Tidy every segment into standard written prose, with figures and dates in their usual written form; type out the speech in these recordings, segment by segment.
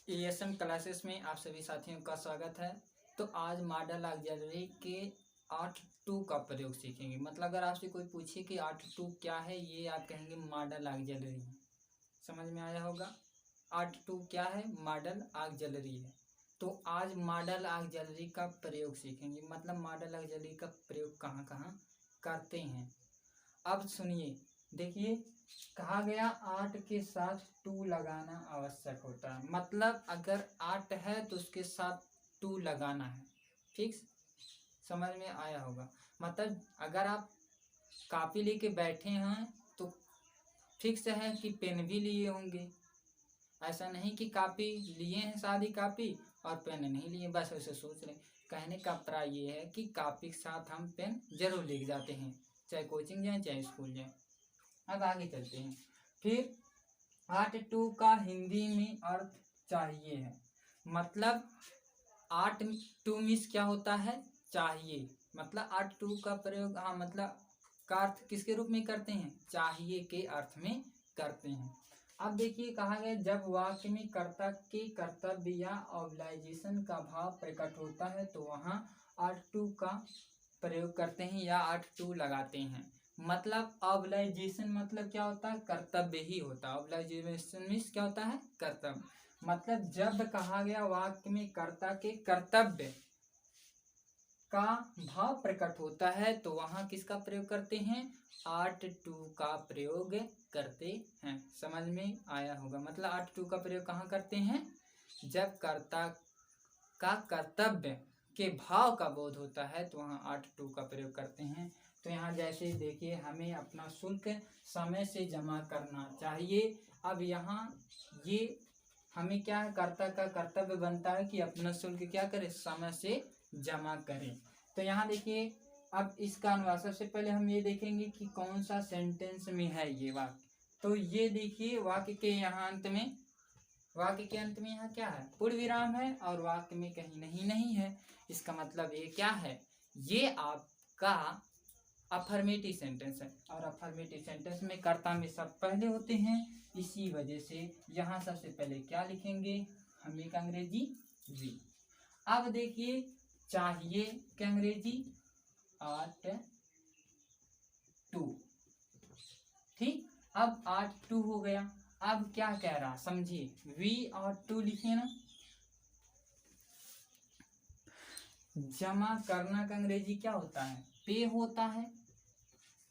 ASM classes में आप सभी साथियों का स्वागत है। तो आज मॉडल ऑक्सिलरी के आर्ट 2 का प्रयोग सीखेंगे। मतलब अगर आपसे कोई पूछे कि आर्ट 2 क्या है, ये आप कहेंगे मॉडल ऑक्सिलरी। समझ में आया होगा। आर्ट 2 क्या है? मॉडल ऑक्सिलरी है। तो आज मॉडल ऑक्सिलरी का प्रयोग सीखेंगे। मतलब मॉडल ऑक्सिलरी का प्रयोग कहाँ कहाँ करते हैं। अब सुनिए, देखिए, कहा गया आर्ट के साथ टू लगाना आवश्यक होता है। मतलब अगर आर्ट है तो उसके साथ टू लगाना है। ठीक, समझ में आया होगा। मतलब अगर आप कॉपी लेके बैठे हैं तो फिक्स है कि पेन भी लिए होंगे। ऐसा नहीं कि कॉपी लिए हैं, सादी कॉपी, और पेन नहीं लिए, बस ऐसे सोच रहे। कहने का अभिप्राय ये है कि कॉपी के साथ हम पेन जरूर लेके जाते हैं, चाहे कोचिंग जाए चाहे स्कूल जाए। अब आगे चलते हैं। फिर आर्ट 2 का हिंदी में अर्थ चाहिए है। मतलब आर्ट 2 मीन्स क्या होता है? चाहिए। मतलब आर्ट 2 का प्रयोग, हाँ, मतलब का अर्थ किसके रूप में करते हैं? चाहिए के अर्थ में करते हैं। अब देखिए, कहा गया जब वाक्य में कर्ता के कर्तव्य या ऑब्लाइजेशन का भाव प्रकट होता है तो वहाँ आर्ट 2 का प्रयोग करते हैं या आर्ट 2 लगाते हैं। मतलब ऑब्लाइजेशन मतलब क्या होता है? कर्तव्य ही होता है। ऑब्लाइजेशन मीन्स क्या होता है? कर्तव्य। मतलब जब कहा गया वाक्य में कर्ता के कर्तव्य का भाव प्रकट होता है तो वहां किसका प्रयोग करते हैं? आर्ट 2 का प्रयोग करते हैं। समझ में आया होगा। मतलब आर्ट 2 का प्रयोग कहाँ करते हैं? जब कर्ता का कर्तव्य के भाव का बोध होता है तो वहाँ आर्ट 2 का प्रयोग करते हैं। तो यहाँ जैसे देखिए, हमें अपना शुल्क समय से जमा करना चाहिए। अब यहाँ ये हमें क्या है? कर्ता का कर्तव्य बनता है कि अपना शुल्क क्या करे? समय से जमा करें। तो यहाँ देखिए, अब इसका अनुवाद सबसे पहले हम ये देखेंगे कि कौन सा सेंटेंस में है ये वाक्य। तो ये देखिए, वाक्य के यहाँ अंत में, वाक्य के अंत में यहाँ क्या है? पूर्ण विराम है और वाक्य में कहीं नहीं है। इसका मतलब ये क्या है? ये आपका अफर्मेटिव सेंटेंस है और अफर्मेटिव सेंटेंस में कर्ता में सब पहले होते हैं। इसी वजह से यहाँ सबसे पहले क्या लिखेंगे? हम एक अंग्रेजी वी। अब देखिए, चाहिए के अंग्रेजी आर्ट 2। ठीक, अब आर्ट 2 हो गया। अब क्या कह रहा, समझिए, वी और 2 लिखे ना। जमा करना का अंग्रेजी क्या होता है? पे होता है।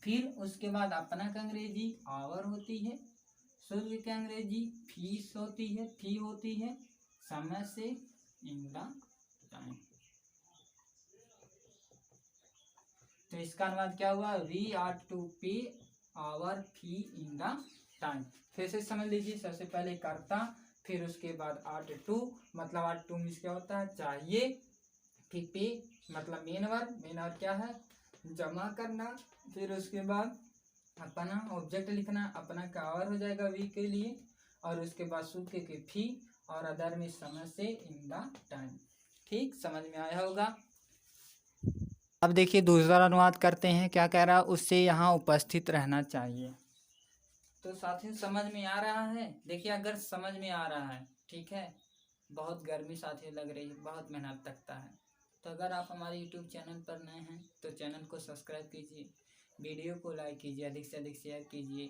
फिर उसके बाद अपना का अंग्रेजी आवर होती है। शुल्क के अंग्रेजी फीस होती है, फी होती है। समय से इन द टाइम। तो इसका अनुवाद क्या हुआ? We are to pay our fee in the time. फिर से समझ लीजिए, सबसे पहले कर्ता, फिर उसके बाद आर्ट 2। मतलब आर्ट 2 मीन्स क्या होता है? चाहिए। फिर पे मतलब मेन वर्ब क्या है? जमा करना। फिर उसके बाद अपना ऑब्जेक्ट लिखना, अपना का आवर हो जाएगा वी के लिए, और उसके बाद शुल्क के फी, और अदर में समय से इन द टाइम। ठीक, समझ में आया होगा। अब देखिए, दूसरा अनुवाद करते हैं। क्या कह रहा? उससे यहाँ उपस्थित रहना चाहिए। तो साथियों, समझ में आ रहा है? देखिए, अगर समझ में आ रहा है, ठीक है। बहुत गर्मी साथियों लग रही है, बहुत मेहनत लगता है। तो अगर आप हमारे YouTube चैनल पर नए हैं तो चैनल को सब्सक्राइब कीजिए, वीडियो को लाइक कीजिए, अधिक से अधिक शेयर कीजिए।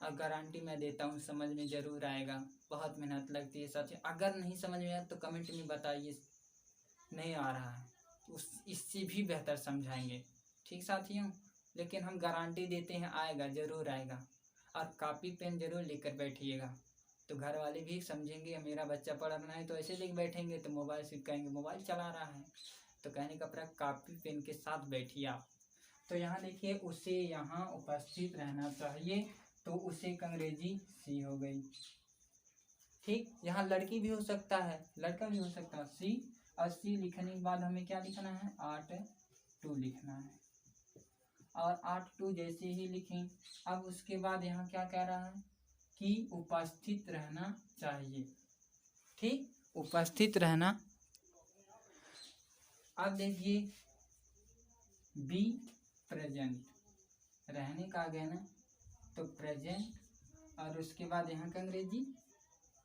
और गारंटी मैं देता हूँ समझ में ज़रूर आएगा। बहुत मेहनत लगती है साथियों। अगर नहीं समझ में आया तो कमेंट में बताइए नहीं आ रहा है, तो इससे भी बेहतर समझाएंगे। ठीक साथियों, लेकिन हम गारंटी देते हैं आएगा, ज़रूर आएगा। और कापी पेन ज़रूर लेकर बैठिएगा, तो घर वाले भी समझेंगे मेरा बच्चा पढ़ रहा है। तो ऐसे लेके बैठेंगे तो मोबाइल से कहेंगे मोबाइल चला रहा है। तो कहने का प्रकार कापी पेन के साथ बैठिए आप। तो यहाँ देखिए, उसे यहाँ उपस्थित रहना चाहिए। तो उसे का अंग्रेजी सी हो गई। ठीक, यहाँ लड़की भी हो सकता है, लड़का भी हो सकता है, सी। और सी लिखने के बाद हमें क्या लिखना है? आर्ट 2 लिखना है। और आर्ट 2 जैसे ही लिखें, अब उसके बाद यहाँ क्या कह रहा है कि उपस्थित रहना चाहिए। ठीक, उपस्थित रहना। अब देखिए, बी प्रेजेंट, रहने का आ गया ना, तो प्रेजेंट, और उसके बाद यहाँ का अंग्रेजी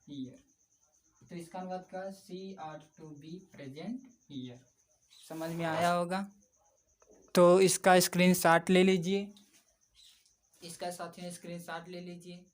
हियर। तो इसका अनुवाद क्या है, see are to be present here. समझ में आया होगा। तो इसका स्क्रीनशॉट ले लीजिए, इसका साथियों स्क्रीनशॉट ले लीजिए।